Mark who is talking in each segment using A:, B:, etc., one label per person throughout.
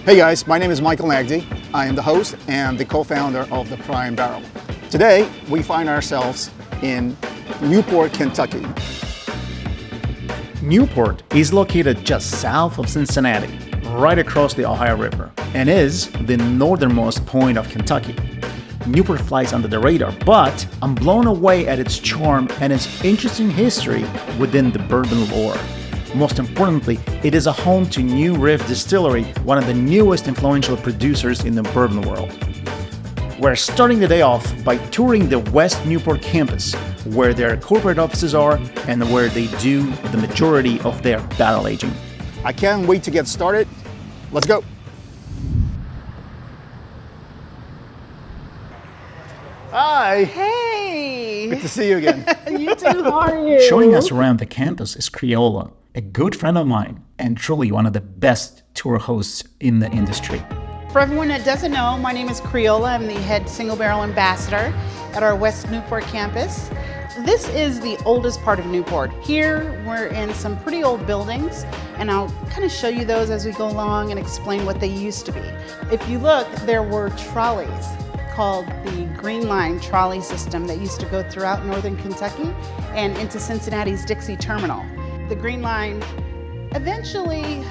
A: Hey guys, my name is Michael Nagdi. I am the host and the co-founder of the Prime Barrel. Today, we find ourselves in Newport, Kentucky.
B: Newport is located just south of Cincinnati, right across the Ohio River, and is the northernmost point of Kentucky. Newport flies under the radar, but I'm blown away at its charm and its interesting history within the bourbon lore. Most importantly, it is a home to new Riff Distillery, one of the newest influential producers in the bourbon world. We're starting the day off by touring the West Newport campus, where their corporate offices are and where they do the majority of their barrel aging.
A: I can't wait to get started. Let's go. Hi.
C: Hey!
A: Good to see you again.
C: You too, how are you?
B: Showing us around the campus is Criolla, a good friend of mine and truly one of the best tour hosts in the industry.
C: For everyone that doesn't know, my name is Criolla. I'm the head single barrel ambassador at our West Newport campus. This is the oldest part of Newport. Here we're in some pretty old buildings, and I'll kind of show you those as we go along and explain what they used to be. If you look, there were trolleys called the Green Line trolley system that used to go throughout northern Kentucky and into Cincinnati's Dixie Terminal. The Green Line eventually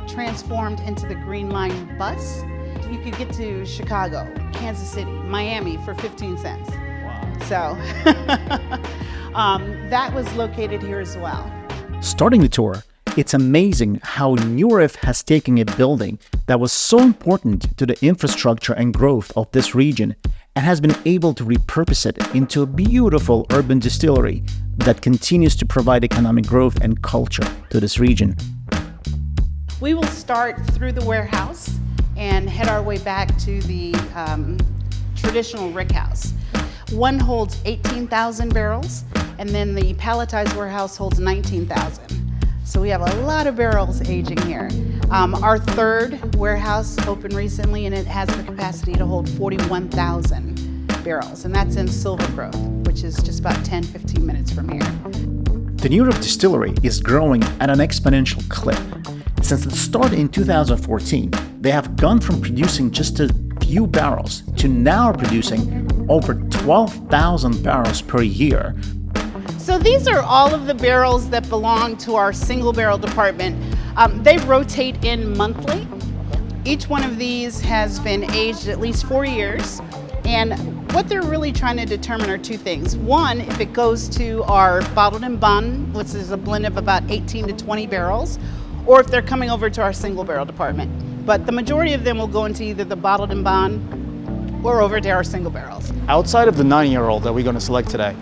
C: transformed into the Green Line bus. You could get to Chicago, Kansas City, Miami for 15 cents. Wow. So that was located here as well.
B: Starting the tour, it's amazing how New Riff has taken a building that was so important to the infrastructure and growth of this region and has been able to repurpose it into a beautiful urban distillery that continues to provide economic growth and culture to this region.
C: We will start through the warehouse and head our way back to the traditional rickhouse. One holds 18,000 barrels, and then the palletized warehouse holds 19,000. So we have a lot of barrels aging here. Our third warehouse opened recently, and it has the capacity to hold 41,000 barrels, and that's in Silver Grove, which is just about 10-15 minutes from here.
B: The New Riff Distillery is growing at an exponential clip. Since the start in 2014, they have gone from producing just a few barrels to now producing over 12,000 barrels per year.
C: So these are all of the barrels that belong to our single barrel department. They rotate in monthly. Each one of these has been aged at least 4 years. And what they're really trying to determine are two things. One, if it goes to our bottled and bond, which is a blend of about 18 to 20 barrels, or if they're coming over to our single barrel department. But the majority of them will go into either the bottled and bond or over to our single barrels.
A: Outside of the 9-year-old that we're going to select today,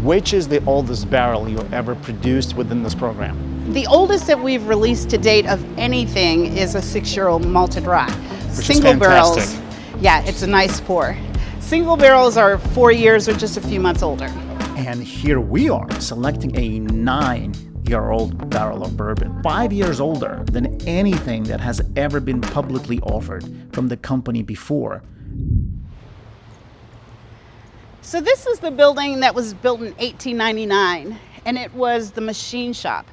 A: which is the oldest barrel you ever produced within this program?
C: The oldest that we've released to date of anything is a 6-year-old malted rye.
A: Single
C: barrels, yeah, it's a nice pour. Single barrels are 4 years or just a few months older.
B: And here we are selecting a 9-year-old barrel of bourbon, 5 years older than anything that has ever been publicly offered from the company before.
C: So this is the building that was built in 1899, and it was the machine shop.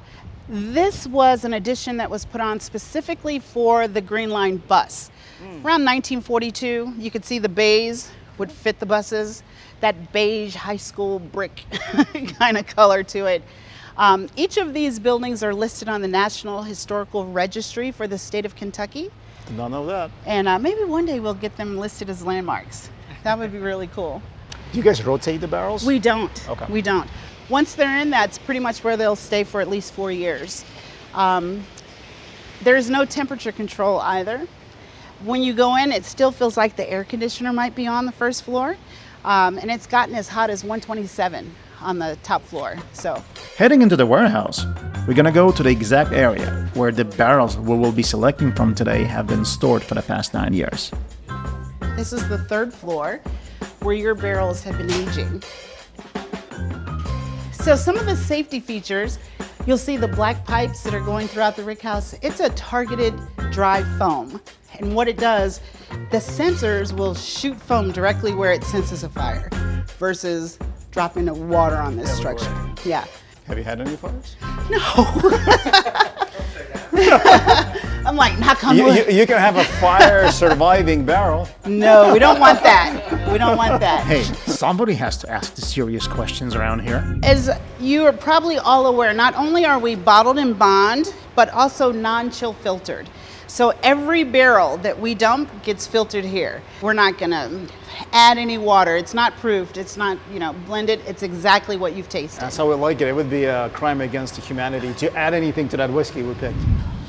C: This was an addition that was put on specifically for the Green Line bus. Around 1942, you could see the bays would fit the buses, that beige high school brick kind of color to it. Each of these buildings are listed on the National Historical Registry for the state of Kentucky.
A: Did not know that.
C: And maybe one day we'll get them listed as landmarks. That would be really cool.
A: Do you guys rotate the barrels?
C: We don't.
A: Okay.
C: We don't. Once they're in, that's pretty much where they'll stay for at least 4 years. There's no temperature control either. When you go in, it still feels like the air conditioner might be on the first floor, and it's gotten as hot as 127 on the top floor. So,
B: Heading into the warehouse, we're gonna go to the exact area where the barrels we will be selecting from today have been stored for the past 9 years.
C: this is the third floor where your barrels have been aging. So some of the safety features, you'll see the black pipes that are going throughout the rickhouse. It's a targeted dry foam. And what it does, the sensors will shoot foam directly where it senses a fire versus dropping the water on this structure. Yeah.
A: Have you had any fires?
C: No. I'm like, knock on wood.
A: You can have a fire surviving barrel.
C: No, we don't want that. We don't want that.
B: Hey, somebody has to ask the serious questions around here.
C: As you are probably all aware, not only are we bottled in bond, but also non-chill filtered. So every barrel that we dump gets filtered here. We're not gonna add any water. It's not proofed. It's not, blended. It's exactly what you've tasted.
A: That's how we like it. It would be a crime against humanity to add anything to that whiskey we picked.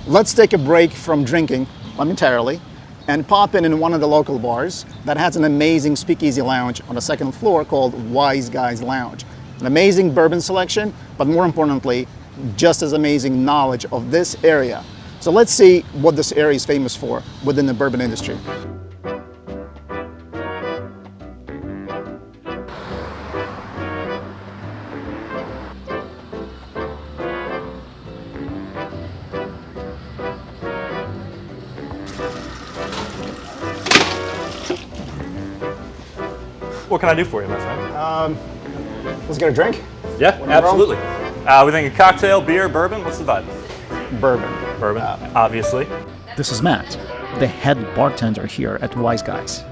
A: Let's take a break from drinking momentarily and pop in one of the local bars that has an amazing speakeasy lounge on the second floor called Wise Guys Lounge. An amazing bourbon selection, but more importantly, just as amazing knowledge of this area. So let's see what this area is famous for within the bourbon industry.
D: What can I do for you, my friend?
A: Let's get a drink.
D: Yeah, absolutely. We think a cocktail, beer, bourbon. What's the vibe?
A: Bourbon.
D: Bourbon, obviously.
B: This is Matt, the head bartender here at Wise Guys.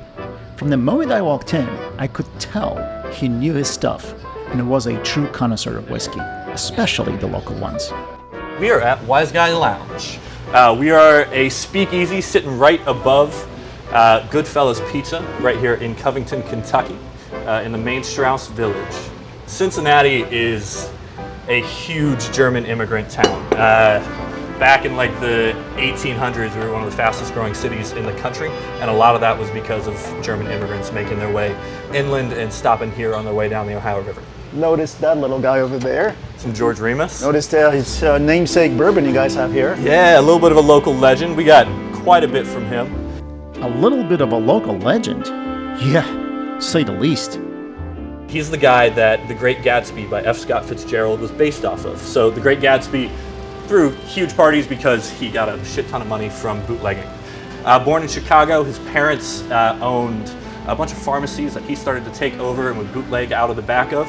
B: From the moment I walked in, I could tell he knew his stuff and was a true connoisseur of whiskey, especially the local ones.
D: We are at Wise Guy Lounge. We are a speakeasy sitting right above Goodfellas Pizza, right here in Covington, Kentucky, in the main Strauss Village. Cincinnati is a huge German immigrant town. Back in like the 1800s, we were one of the fastest growing cities in the country, and a lot of that was because of German immigrants making their way inland and stopping here on their way down the Ohio River.
A: Notice that little guy over there.
D: Some George Remus.
A: Notice his namesake bourbon you guys have here.
D: Yeah, a little bit of a local legend. We got quite a bit from him.
B: A little bit of a local legend. Yeah, to say the least.
D: He's the guy that The Great Gatsby by F. Scott Fitzgerald was based off of. So The Great Gatsby threw huge parties because he got a shit ton of money from bootlegging. Born in Chicago, his parents owned a bunch of pharmacies that he started to take over and would bootleg out of the back of.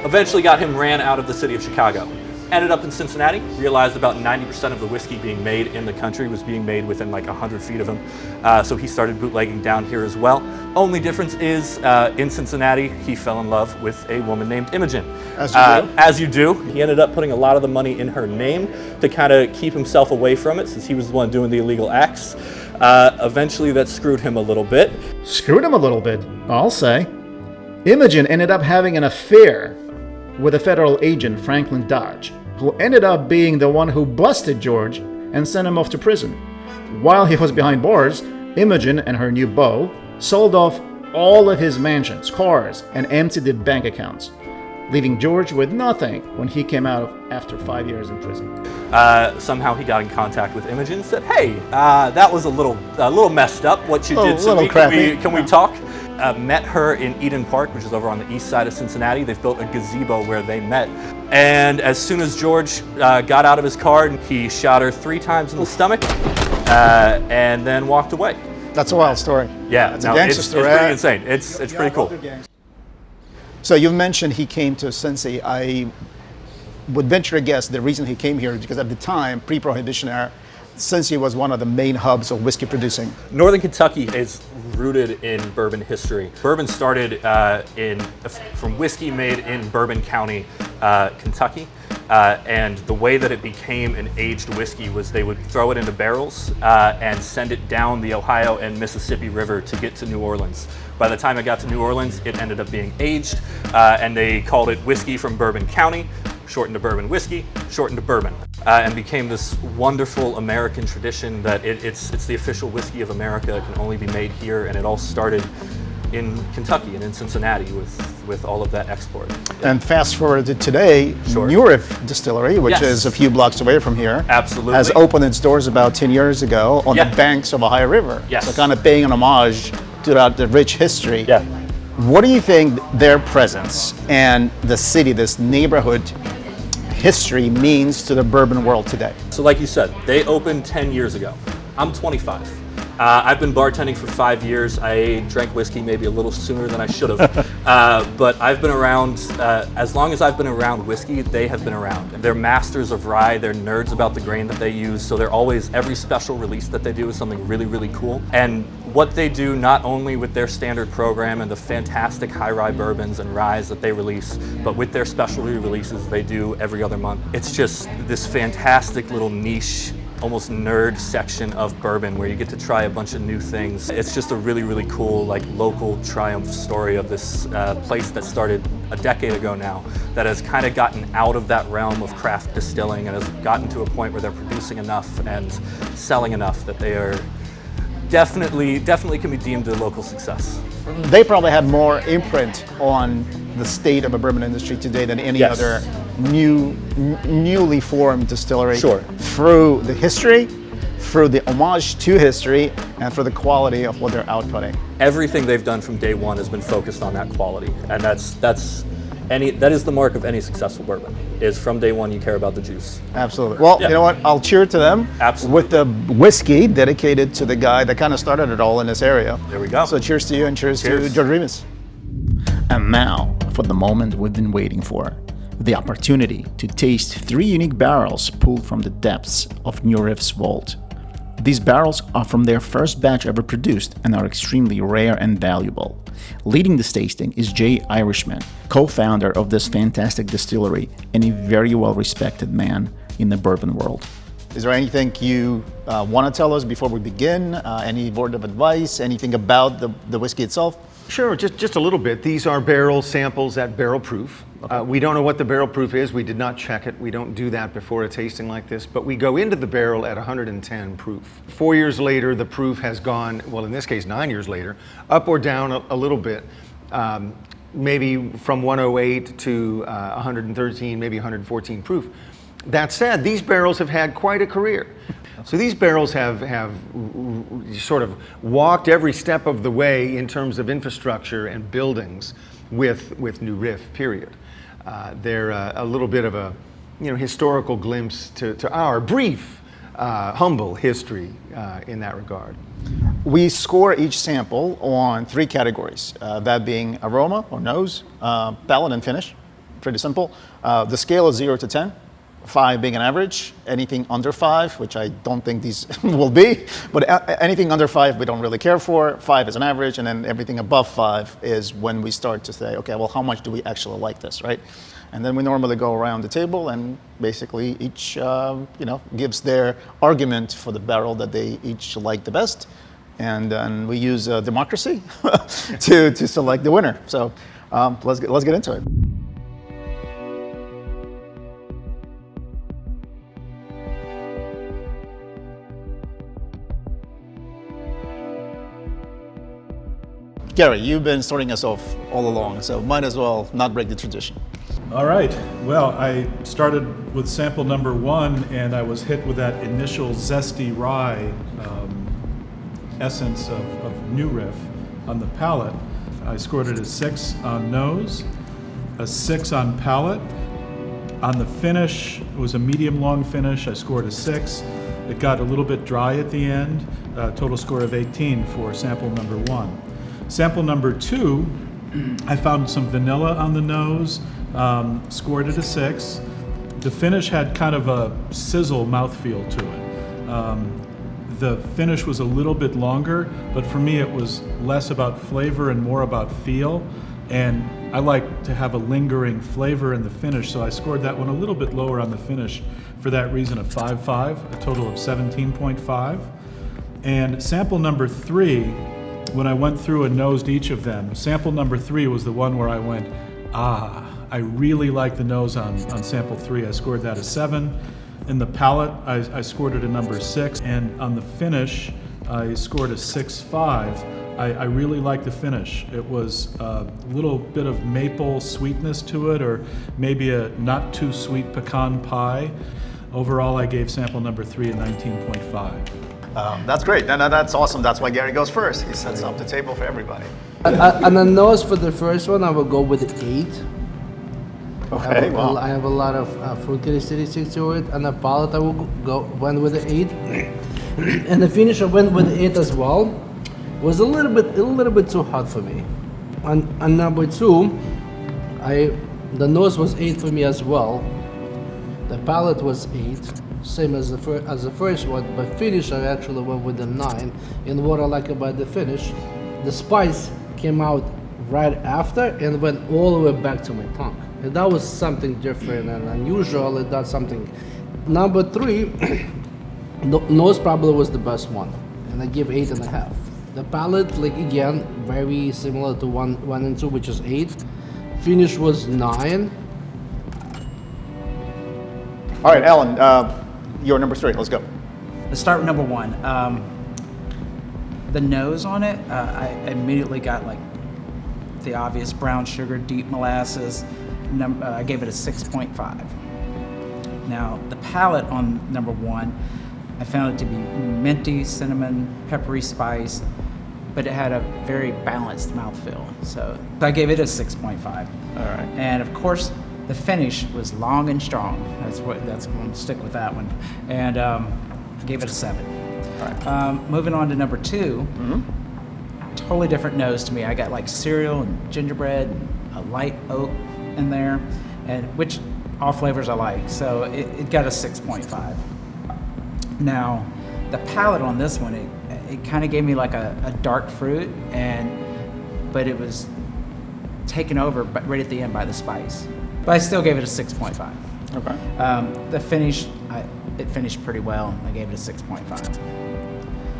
D: Eventually got him ran out of the city of Chicago. Ended up in Cincinnati, realized about 90% of the whiskey being made in the country was being made within like 100 feet of him. So he started bootlegging down here as well. Only difference is in Cincinnati, he fell in love with a woman named Imogen.
A: As you do.
D: As you do. He ended up putting a lot of the money in her name to kind of keep himself away from it since he was the one doing the illegal acts. Eventually that screwed him a little bit.
B: Screwed him a little bit, I'll say. Imogen ended up having an affair with a federal agent, Franklin Dodge, who ended up being the one who busted George and sent him off to prison. While he was behind bars, Imogen and her new beau sold off all of his mansions, cars, and emptied the bank accounts, leaving George with nothing when he came out after 5 years in prison.
D: Somehow he got in contact with Imogen and said, "Hey, that was a little messed up what you did to me. Can we talk?" Met her in Eden Park, which is over on the east side of Cincinnati. They've built a gazebo where they met. And as soon as George got out of his car, he shot her 3 times in the stomach and then walked away.
A: That's a wild story.
D: Yeah,
A: it's a gangster story.
D: It's pretty insane. It's pretty cool.
A: So you mentioned he came to Cincy. I would venture a guess the reason he came here is because at the time, pre-Prohibition era, Cincy was one of the main hubs of whiskey producing.
D: Northern Kentucky is rooted in bourbon history. Bourbon started from whiskey made in Bourbon County, Kentucky. And the way that it became an aged whiskey was they would throw it into barrels and send it down the Ohio and Mississippi River to get to New Orleans. By the time it got to New Orleans, it ended up being aged, and they called it whiskey from Bourbon County, shortened to bourbon whiskey, shortened to bourbon, and became this wonderful American tradition that it's the official whiskey of America. It can only be made here, and it all started in Kentucky and in Cincinnati with all of that export.
A: And fast forward to today,
D: Sure.
A: Riff Distillery, which
D: Yes.
A: is a few blocks away from here,
D: Absolutely.
A: has opened its doors about 10 years ago on
D: Yeah.
A: the banks of Ohio River.
D: Yes.
A: So kind of paying an homage to the rich history.
D: Yeah.
A: What do you think their presence and the city, this neighborhood history means to the bourbon world today?
D: So like you said, they opened 10 years ago. I'm 25. I've been bartending for 5 years. I drank whiskey maybe a little sooner than I should have. But I've been around, as long as I've been around whiskey, they have been around. They're masters of rye, they're nerds about the grain that they use, so they're always, every special release that they do is something really, really cool. And what they do not only with their standard program and the fantastic high rye bourbons and ryes that they release, but with their specialty releases they do every other month. It's just this fantastic little niche, almost nerd section of bourbon where you get to try a bunch of new things. It's just a really, really cool, like, local triumph story of this place that started a decade ago now, that has kind of gotten out of that realm of craft distilling and has gotten to a point where they're producing enough and selling enough that they are definitely can be deemed a local success.
A: They probably have more imprint on the state of the bourbon industry today than any
D: Yes.
A: other newly formed distillery.
D: Sure.
A: Through the history, through the homage to history, and for the quality of what they're outputting.
D: Everything they've done from day one has been focused on that quality, and that is the mark of any successful bourbon, is from day one you care about the juice.
A: Absolutely. Well,
D: Yeah.
A: you know what? I'll cheer to them.
D: Absolutely.
A: With the whiskey dedicated to the guy that kind of started it all in this area.
D: There we go.
A: So cheers to you and cheers to
D: Cheers.
A: George Remus.
B: And now, for the moment we've been waiting for, the opportunity to taste 3 unique barrels pulled from the depths of New Riff's vault. These barrels are from their first batch ever produced and are extremely rare and valuable. Leading this tasting is Jay Irishman, co-founder of this fantastic distillery and a very well-respected man in the bourbon world.
A: Is there anything you want to tell us before we begin? Any word of advice? Anything about the whiskey itself?
E: Sure, just a little bit. These are barrel samples at barrel proof. We don't know what the barrel proof is. We did not check it. We don't do that before a tasting like this, but we go into the barrel at 110 proof. 4 years later, the proof has gone, well, in this case, 9 years later, up or down a little bit. Maybe from 108 to 113, maybe 114 proof. That said, these barrels have had quite a career. So these barrels have sort of walked every step of the way in terms of infrastructure and buildings with New Riff, period. They're a little bit of a historical glimpse to our brief, humble history in that regard.
A: We score each sample on 3 categories, that being aroma or nose, palate and finish. Pretty simple. The scale is 0 to 10. 5 being an average, anything under 5, which I don't think these will be, but anything under 5 we don't really care for. 5 is an average, and then everything above 5 is when we start to say, okay, well, how much do we actually like this, right? And then we normally go around the table and basically each gives their argument for the barrel that they each like the best, and we use democracy to select the winner. So let's get into it. Gary, you've been starting us off all along, so might as well not break the tradition.
F: All right. Well, I started with sample number 1, and I was hit with that initial zesty rye essence of New Riff on the palate. I scored it a 6 on nose, a 6 on palate. On the finish, it was a medium long finish. I scored a 6. It got a little bit dry at the end. Total score of 18 for sample number 1. Sample number 2, I found some vanilla on the nose, scored it a 6. The finish had kind of a sizzle mouthfeel to it. The finish was a little bit longer, but for me it was less about flavor and more about feel. And I like to have a lingering flavor in the finish, so I scored that one a little bit lower on the finish for that reason of 5.5, a total of 17.5. And sample number 3, when I went through and nosed each of them, sample number 3 was the one where I went, I really like the nose on sample 3. I scored that a 7. In the palate, I scored it a number 6. And on the finish, I scored a 6.5. I really like the finish. It was a little bit of maple sweetness to it, or maybe a not too sweet pecan pie. Overall, I gave sample number 3 a 19.5.
A: That's great. No, that's awesome. That's why Gary goes first. He sets up the table for everybody.
G: On the nose for the first one, I will go with 8.
A: Okay, wow.
G: I have a lot of fruit characteristics to it. On the palate, I will went with 8. And the finish I went with 8 as well. Was a little bit too hot for me. On number 2, the nose was 8 for me as well. The palate was 8, same as the first one, but finish I actually went with a 9. And what I like about the finish, the spice came out right after and went all the way back to my tongue. And that was something different and unusual, and that's something. Number 3, the nose probably was the best one, and I give 8.5. The palate, like again, very similar to 1 and 2, which is 8. Finish was 9.
A: All right, Alan, you're number 3. Let's go.
B: Let's start with number 1. The nose on it, I immediately got like the obvious brown sugar, deep molasses. I gave it a 6.5. Now, the palate on number 1, I found it to be minty, cinnamon, peppery spice, but it had a very balanced mouthfeel. So I gave it a 6.5.
A: All right.
B: And of course, the finish was long and strong. That's going to stick with that one. And I gave it a 7.
A: All right.
B: Moving on to number 2, totally different nose to me. I got like cereal and gingerbread, and a light oak in there, and which all flavors I like. So it got a 6.5. Now, the palate on this one, it kind of gave me like a dark fruit, but it was taken over right at the end by the spice. But I still gave it a 6.5.
A: Okay.
B: The finish, it finished pretty well. I gave it a 6.5.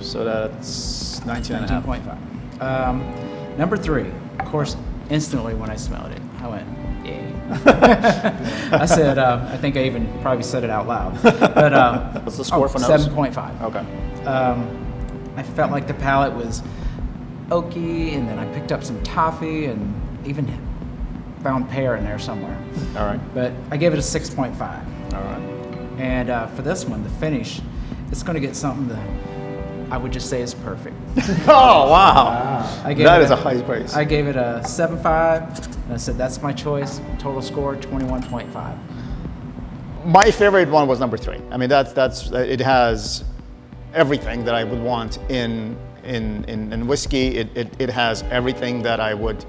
A: So that's 19.5.
B: 19.5. Number 3, of course, instantly when I smelled it, I went, yeah. I said, I think I even probably said it out loud. But
A: What's the score for nose?
B: 7.5.
A: Okay.
B: I felt like the palate was oaky, and then I picked up some toffee and even found pear in there somewhere.
A: All right.
B: But I gave it a 6.5.
A: All right.
B: And for this one, the finish, it's going to get something that I would just say is perfect.
A: Oh, wow. That is a high praise.
B: I gave it a 7.5, and I said that's my choice. Total score 21.5.
A: My favorite one was number 3. I mean, that's it has everything that I would want in whiskey. It has everything that I would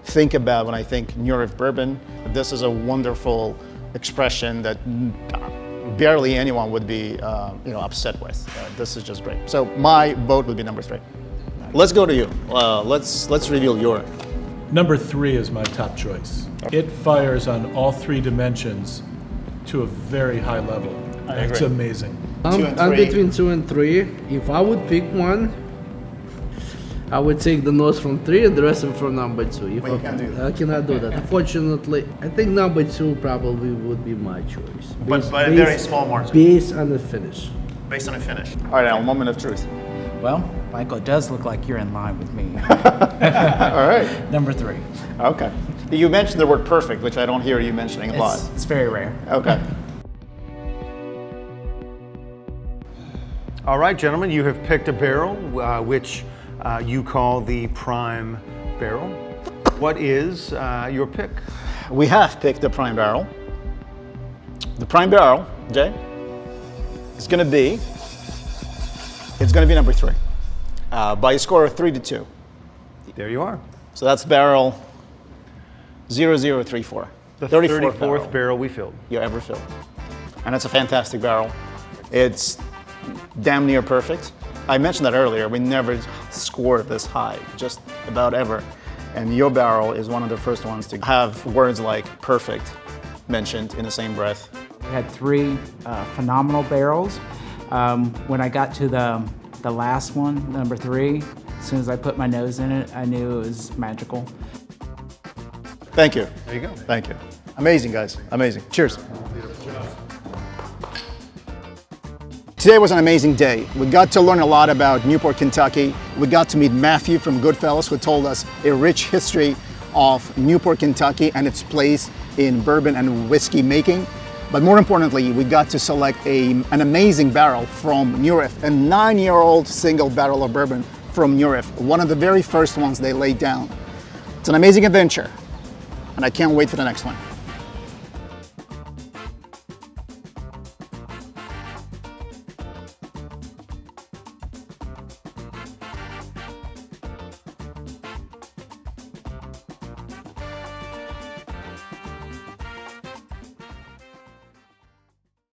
A: think about when I think New Riff bourbon. This is a wonderful expression that barely anyone would be upset with. This is just great. So my vote would be number 3. Let's go to you. Let's reveal your.
F: Number 3 is my top choice. It fires on all 3 dimensions to a very high level. It's amazing.
G: I'm between 2 and 3. If I would pick one, I would take the nose from 3 and the rest of it from number 2.
A: But you can't do that.
G: I cannot do that. Unfortunately, I think number 2 probably would be my choice.
A: But a very small margin.
G: Based on the finish.
A: Based on a finish. All right, Al, moment of truth.
B: Well, Michael, it does look like you're in line with me.
A: All right.
B: Number 3.
A: Okay. You mentioned the word perfect, which I don't hear you mentioning a lot.
B: It's very rare.
A: Okay.
E: All right, gentlemen, you have picked a barrel which you call the prime barrel. What is your pick?
A: We have picked the prime barrel. The prime barrel, Jay, is going to be number 3 by a score of 3-2.
E: There you are.
A: So that's barrel 0034.
E: The
A: 34th
E: barrel we filled.
A: you ever filled. And it's a fantastic barrel. It's damn near perfect. I mentioned that earlier. We never scored this high, just about ever. And your barrel is one of the first ones to have words like perfect mentioned in the same breath.
B: We had 3 phenomenal barrels. When I got to the last one, number 3, as soon as I put my nose in it, I knew it was magical.
A: Thank you.
E: There you go.
A: Thank you. Amazing, guys. Amazing. Cheers. Today was an amazing day. We got to learn a lot about Newport, Kentucky. We got to meet Matthew from Goodfellas, who told us a rich history of Newport, Kentucky and its place in bourbon and whiskey making. But more importantly, we got to select an amazing barrel from New Riff, a 9-year-old single barrel of bourbon from New Riff, one of the very first ones they laid down. It's an amazing adventure, and I can't wait for the next one.